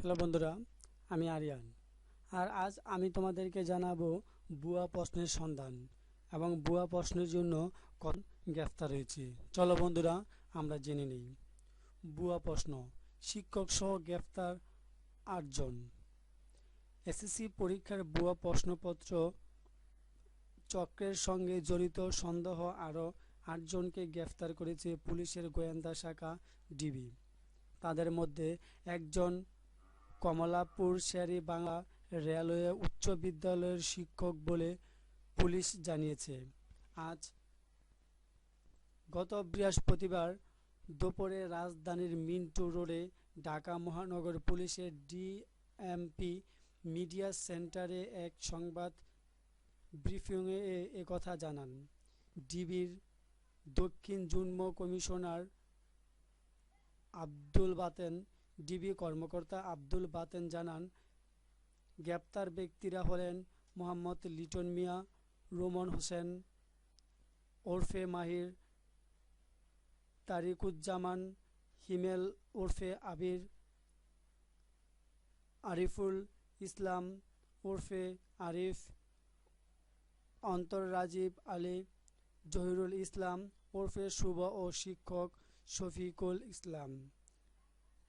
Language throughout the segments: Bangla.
হ্যালো বন্ধুরা, আমি আরিয়ান। আর আজ আমি তোমাদেরকে জানাবো ভুয়া প্রশ্নের সন্ধান এবং ভুয়া প্রশ্নের জন্য কত গ্রেফতার হয়েছে। চলো বন্ধুরা, আমরা জেনে নিই। ভুয়া প্রশ্ন, শিক্ষক সহ গ্রেফতার 8 জন। এসএসসি পরীক্ষার ভুয়া প্রশ্নপত্র চক্রের সঙ্গে জড়িত সন্দেহ আরও 8 জনকে গ্রেফতার করেছে পুলিশের গোয়েন্দা শাখা ডিবি। তাদের মধ্যে একজন কমলাপুর শের-ই-বাংলা রেলওয়ে উচ্চ বিদ্যালয়ের শিক্ষক বলে পুলিশ জানিয়েছে। গত বৃহস্পতিবার দুপুরে রাজধানীর মিন্টো রোডে ঢাকা মহানগর পুলিশের ডিএমপি মিডিয়া সেন্টারে এক সংবাদ ব্রিফিংয়ে একথা জানান ডিবির দক্ষিণ যুগ্ম কমিশনার আব্দুল বাতেন। ডিবি কর্মকর্তা আব্দুল বাতেন জানান, গ্রেপ্তার ব্যক্তিরা হলেন মোহাম্মদ লিটন মিয়া, রুমন হোসেন ওরফে মাহির, তারিকুজ্জামান হিমেল ওরফে আবির, আরিফুল ইসলাম ওরফে আরিফ, অন্তর রাজীব আলী, জহিরুল ইসলাম ওরফে শুভ ও শিক্ষক শফিকুল ইসলাম।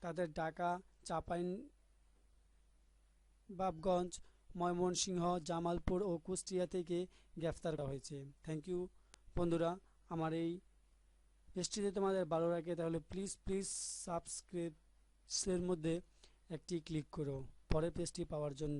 তাদের ঢাকা, চাঁপাইনবাবগঞ্জ, ময়মনসিংহ, জামালপুর ও কুষ্টিয়া থেকে গ্রেফতার করা হয়েছে। থ্যাংক ইউ বন্ধুরা। আমার এই পেজটি যদি তোমাদের ভালো লাগে তাহলে প্লিজ সাবস্ক্রাইবের মধ্যে একটি ক্লিক করো পরের পেজটি পাওয়ার জন্য।